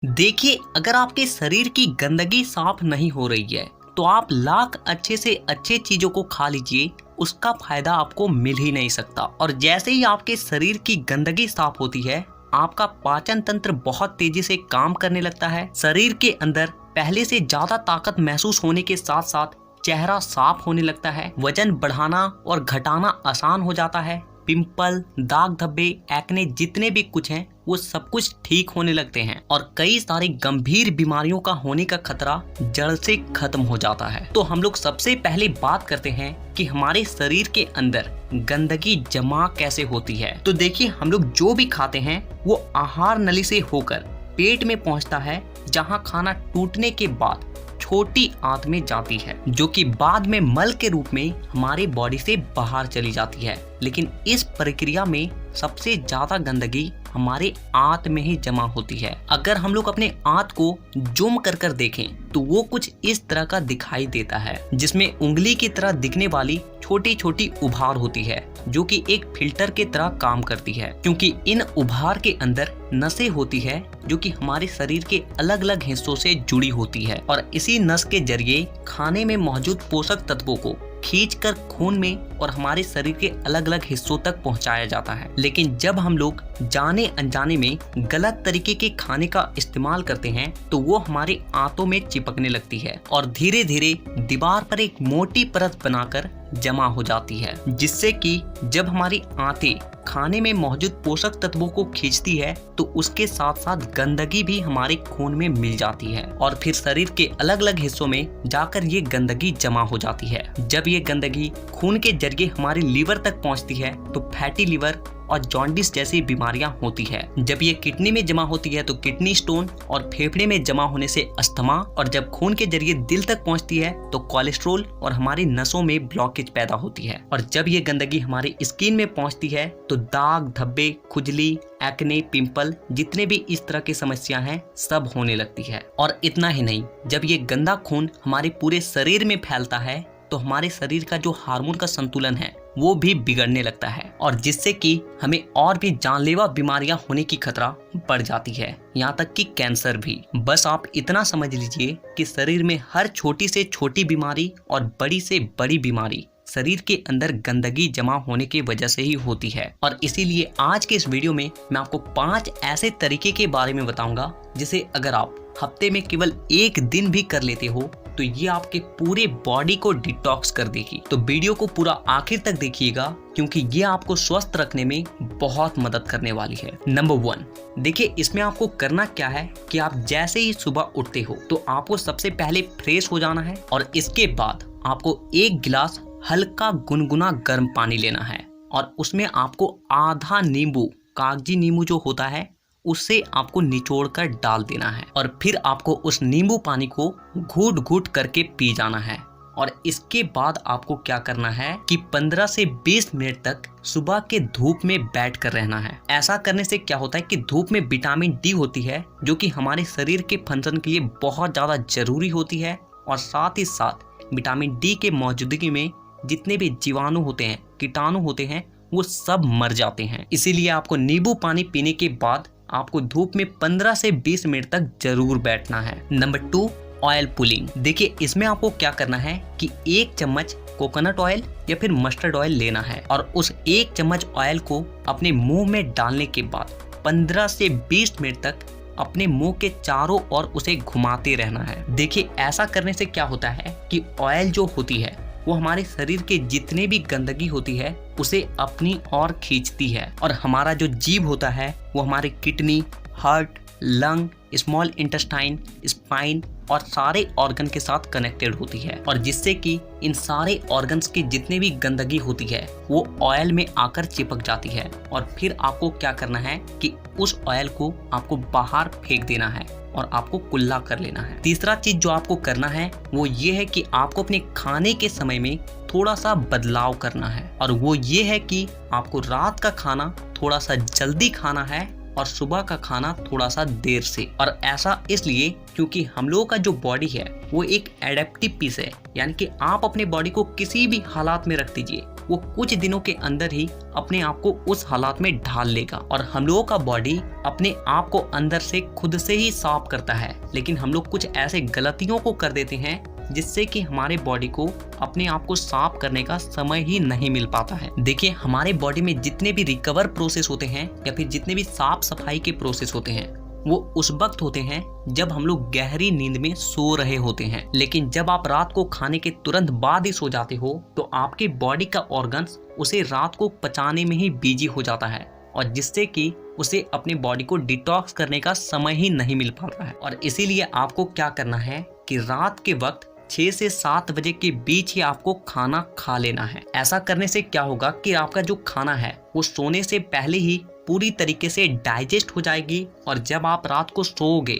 देखिए, अगर आपके शरीर की गंदगी साफ नहीं हो रही है तो आप लाख अच्छे से अच्छे चीजों को खा लीजिए, उसका फायदा आपको मिल ही नहीं सकता। और जैसे ही आपके शरीर की गंदगी साफ होती है, आपका पाचन तंत्र बहुत तेजी से काम करने लगता है। शरीर के अंदर पहले से ज्यादा ताकत महसूस होने के साथ साथ चेहरा साफ होने लगता है। वजन बढ़ाना और घटाना आसान हो जाता है। पिंपल, दाग धब्बे, एक्ने जितने भी कुछ हैं वो सब कुछ ठीक होने लगते हैं और कई सारी गंभीर बीमारियों का होने का खतरा जड़ से खत्म हो जाता है। तो हम लोग सबसे पहले बात करते हैं कि हमारे शरीर के अंदर गंदगी जमा कैसे होती है। तो देखिए, हम लोग जो भी खाते हैं वो आहार नली से होकर पेट में पहुंचता है, जहां खाना टूटने के बाद छोटी आंत में जाती है, जो कि बाद में मल के रूप में हमारे बॉडी से बाहर चली जाती है। लेकिन इस प्रक्रिया में सबसे ज्यादा गंदगी हमारे आंत में ही जमा होती है। अगर हम लोग अपने आंत को जूम कर कर देखें तो वो कुछ इस तरह का दिखाई देता है, जिसमें उंगली की तरह दिखने वाली छोटी छोटी उभार होती है, जो कि एक फिल्टर के तरह काम करती है, क्योंकि इन उभार के अंदर नसें होती है जो कि हमारे शरीर के अलग अलग हिस्सों से जुड़ी होती है और इसी नस के जरिए खाने में मौजूद पोषक तत्वों को खींचकर खून में और हमारे शरीर के अलग अलग हिस्सों तक पहुंचाया जाता है। लेकिन जब हम लोग जाने अनजाने में गलत तरीके के खाने का इस्तेमाल करते हैं तो वो हमारे आंतों में चिपकने लगती है और धीरे धीरे दीवार पर एक मोटी परत बनाकर जमा हो जाती है, जिससे कि जब हमारी आंतें खाने में मौजूद पोषक तत्वों को खींचती है तो उसके साथ साथ गंदगी भी हमारे खून में मिल जाती है और फिर शरीर के अलग अलग हिस्सों में जाकर ये गंदगी जमा हो जाती है। जब ये गंदगी खून के जरिए हमारे लीवर तक पहुंचती है तो फैटी लीवर और जॉन्डिस जैसी बीमारियां होती है। जब ये किडनी में जमा होती है तो किडनी स्टोन और फेफड़े में जमा होने से अस्थमा, और जब खून के जरिए दिल तक पहुंचती है तो कोलेस्ट्रॉल और हमारी नसों में ब्लॉकेज पैदा होती है। और जब ये गंदगी हमारी स्किन में पहुंचती है तो दाग धब्बे, खुजली, एक्ने, पिंपल जितने भी इस तरह की समस्या हैं सब होने लगती है। और इतना ही नहीं, जब ये गंदा खून हमारे पूरे शरीर में फैलता है तो हमारे शरीर का जो हार्मोन का संतुलन है वो भी बिगड़ने लगता है और जिससे कि हमें और भी जानलेवा बीमारियां होने की खतरा बढ़ जाती है, यहाँ तक कि कैंसर भी। बस आप इतना समझ लीजिए कि शरीर में हर छोटी से छोटी बीमारी और बड़ी से बड़ी बीमारी शरीर के अंदर गंदगी जमा होने की वजह से ही होती है। और इसीलिए आज के इस वीडियो में मैं आपको 5 ऐसे तरीके के बारे में बताऊंगा जिसे अगर आप हफ्ते में केवल एक दिन भी कर लेते हो तो ये आपके पूरे बॉडी को डिटॉक्स कर देगी। तो वीडियो को पूरा आखिर तक देखिएगा क्योंकि ये आपको स्वस्थ रखने में बहुत मदद करने वाली है। नंबर 1, देखिए इसमें आपको करना क्या है कि आप जैसे ही सुबह उठते हो तो आपको सबसे पहले फ्रेश हो जाना है और इसके बाद आपको 1 गिलास हल्का गुनगुना गर्म पानी लेना है और उसमें आपको आधा नींबू, कागजी नींबू जो होता है, उससे आपको निचोड़ कर डाल देना है और फिर आपको उस नींबू पानी को घूट घूट करके पी जाना है। और इसके बाद आपको क्या करना है कि 15 से 20 मिनट तक सुबह के धूप में बैठ कर रहना है। ऐसा करने से क्या होता है कि धूप में विटामिन डी होती है जो कि हमारे शरीर के फंक्शन के लिए बहुत ज़्यादा जरूरी होती है और साथ ही साथ विटामिन डी के मौजूदगी में जितने भी जीवाणु होते हैं, कीटाणु होते हैं, वो सब मर जाते हैं। इसीलिए आपको नींबू पानी पीने के बाद आपको धूप में 15 से 20 मिनट तक जरूर बैठना है। Number 2, oil pulling. देखिए इसमें आपको क्या करना है कि 1 चम्मच कोकोनट ऑयल या फिर मस्टर्ड ऑयल लेना है और उस 1 चम्मच ऑयल को अपने मुंह में डालने के बाद 15 से 20 मिनट तक अपने मुंह के चारों ओर उसे घुमाते रहना है। देखिए ऐसा करने से क्या होता है कि ऑयल जो होती है वो हमारे शरीर के जितने भी गंदगी होती है उसे अपनी ओर खींचती है और हमारा जो जीभ होता है वो हमारे kidney, heart, lung, small intestine, spine और सारे ऑर्गन के साथ कनेक्टेड होती है और जिससे कि इन सारे ऑर्गन्स की जितने भी गंदगी होती है वो ऑयल में आकर चिपक जाती है और फिर आपको क्या करना है कि उस ऑयल को आपको बाहर फेंक देना है और आपको कुल्ला कर लेना है। तीसरा चीज जो आपको करना है वो ये है कि आपको अपने खाने के समय में थोड़ा सा बदलाव करना है और वो ये है कि आपको रात का खाना थोड़ा सा जल्दी खाना है और सुबह का खाना थोड़ा सा देर से। और ऐसा इसलिए क्योंकि हम लोगों का जो बॉडी है वो एक एडेप्टिव पीस है, यानी कि आप अपने बॉडी को किसी भी हालात में रख दीजिए, वो कुछ दिनों के अंदर ही अपने आप को उस हालात में ढाल लेगा। और हम लोगों का बॉडी अपने आप को अंदर से खुद से ही साफ करता है, लेकिन हम लोग कुछ ऐसे गलतियों को कर देते हैं जिससे कि हमारे बॉडी को अपने आप को साफ करने का समय ही नहीं मिल पाता है। देखिए, हमारे बॉडी में जितने भी रिकवर प्रोसेस होते हैं या फिर जितने भी साफ सफाई के प्रोसेस होते हैं वो उस वक्त होते हैं जब हम लोग गहरी नींद में सो रहे होते हैं। लेकिन जब आप रात को खाने के तुरंत बाद ही सो जाते हो तो आपके बॉडी का ऑर्गन्स उसे रात को पचाने में ही बिजी हो जाता है, और जिससे कि उसे अपने बॉडी को डिटॉक्स करने का समय ही नहीं मिल पाता है। और इसीलिए आपको क्या करना है कि रात के वक्त 6 से 7 बजे के बीच ही आपको खाना खा लेना है। ऐसा करने से क्या होगा कि आपका जो खाना है वो सोने से पहले ही पूरी तरीके से डाइजेस्ट हो जाएगी, और जब आप रात को सोओगे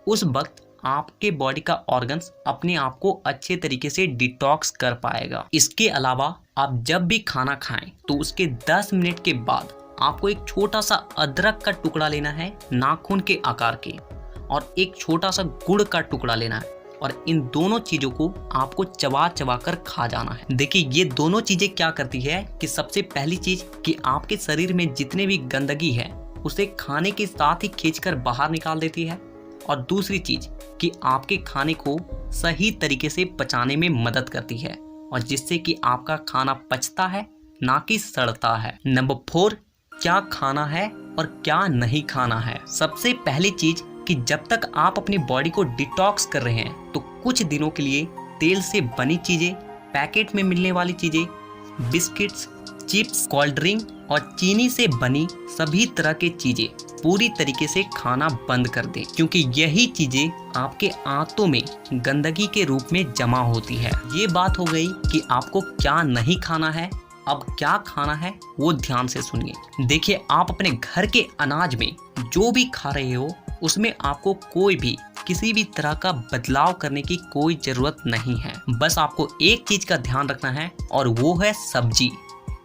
उस वक्त आपके बॉडी का ऑर्गन्स अपने आप को अच्छे तरीके से डिटॉक्स कर पाएगा। इसके अलावा आप जब भी खाना खाएं तो उसके 10 मिनट के बाद आपको एक छोटा सा अदरक का टुकड़ा लेना है नाखून के आकार के, और एक छोटा सा गुड़ का टुकड़ा लेना है, और इन दोनों चीजों को आपको चबा चबा कर खा जाना है। देखिए, ये दोनों चीजें क्या करती है कि सबसे पहली चीज कि आपके शरीर में जितने भी गंदगी है उसे खाने के साथ ही खींचकर बाहर निकाल देती है, और दूसरी चीज कि आपके खाने को सही तरीके से पचाने में मदद करती है, और जिससे कि आपका खाना पचता है ना कि सड़ता है। नंबर 4, क्या खाना है और क्या नहीं खाना है। सबसे पहली चीज कि जब तक आप अपनी बॉडी को डिटॉक्स कर रहे हैं तो कुछ दिनों के लिए तेल से बनी चीजें, पैकेट में मिलने वाली चीजें, बिस्किट्स, चिप्स, कोल्ड ड्रिंक और चीनी से बनी सभी तरह की चीजें पूरी तरीके से खाना बंद कर दें, क्योंकि यही चीजें आपके आंतों में गंदगी के रूप में जमा होती है। ये बात हो गई कि आपको क्या नहीं खाना है। अब क्या खाना है वो ध्यान से सुनिए। देखिए, आप अपने घर के अनाज में जो भी खा रहे हो उसमें आपको कोई भी किसी भी तरह का बदलाव करने की कोई जरूरत नहीं है। बस आपको एक चीज का ध्यान रखना है और वो है सब्जी।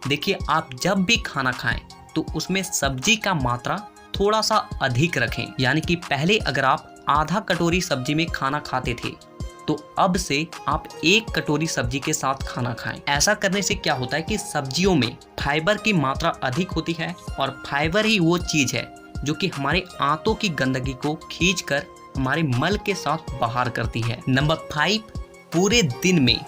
देखिए, आप जब भी खाना खाएं तो उसमें सब्जी का मात्रा थोड़ा सा अधिक रखें, यानी कि पहले अगर आप आधा कटोरी सब्जी में खाना खाते थे तो अब से आप 1 कटोरी सब्जी के साथ खाना खाएं। ऐसा करने से क्या होता है कि सब्जियों में फाइबर की मात्रा अधिक होती है, और फाइबर ही वो चीज है जो कि हमारे आंतों की गंदगी को खींचकर हमारे मल के साथ बाहर करती है। नंबर 5, पूरे दिन में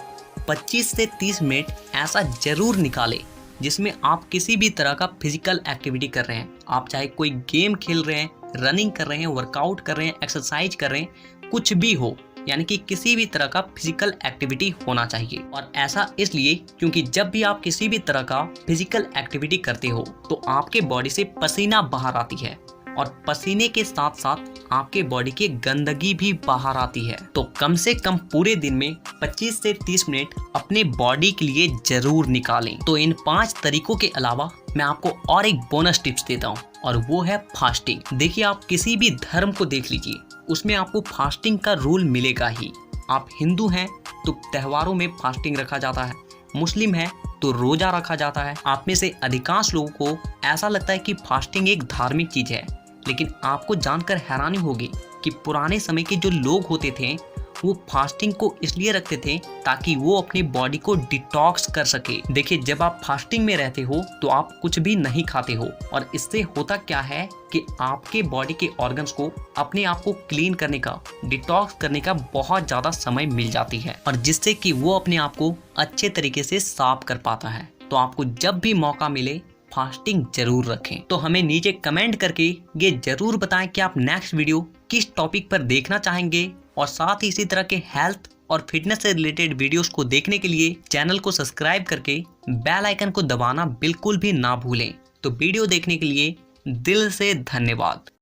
25 से 30 मिनट ऐसा जरूर निकालें जिसमें आप किसी भी तरह का फिजिकल एक्टिविटी कर रहे हैं। आप चाहे कोई गेम खेल रहे हैं, रनिंग कर रहे हैं, वर्कआउट कर रहे हैं, एक्सरसाइज कर रहे हैं, कुछ भी हो, यानी कि किसी भी तरह का फिजिकल एक्टिविटी होना चाहिए। और ऐसा इसलिए क्योंकि जब भी आप किसी भी तरह का फिजिकल एक्टिविटी करते हो तो आपके बॉडी से पसीना बाहर आती है, और पसीने के साथ साथ आपके बॉडी की गंदगी भी बाहर आती है। तो कम से कम पूरे दिन में 25 से 30 मिनट अपने बॉडी के लिए जरूर निकालें। तो इन 5 तरीकों के अलावा मैं आपको और एक बोनस टिप्स देता हूँ, और वो है फास्टिंग। देखिए, आप किसी भी धर्म को देख लीजिए, उसमें आपको फास्टिंग का रूल मिलेगा ही। आप हिंदू हैं तो त्योहारों में फास्टिंग रखा जाता है, मुस्लिम है तो रोजा रखा जाता है। आप में से अधिकांश लोगों को ऐसा लगता है कि फास्टिंग एक धार्मिक चीज है, लेकिन आपको जानकर हैरानी होगी कि पुराने समय के जो लोग होते थे वो फास्टिंग को इसलिए रखते थे ताकि वो अपनी बॉडी को डिटॉक्स कर सके। देखिए, जब आप फास्टिंग में रहते हो तो आप कुछ भी नहीं खाते हो, और इससे होता क्या है कि आपके बॉडी के ऑर्गन्स को अपने आप को क्लीन करने का, डिटॉक्स करने का बहुत ज्यादा समय मिल जाती है, और जिससे कि वो अपने आप को अच्छे तरीके से साफ कर पाता है। तो आपको जब भी मौका मिले फास्टिंग जरूर रखें। तो हमें नीचे कमेंट करके ये जरूर बताएं कि आप नेक्स्ट वीडियो किस टॉपिक पर देखना चाहेंगे, और साथ ही इसी तरह के हेल्थ और फिटनेस से रिलेटेड वीडियोस को देखने के लिए चैनल को सब्सक्राइब करके बेल आइकन को दबाना बिल्कुल भी ना भूलें। तो वीडियो देखने के लिए दिल से धन्यवाद।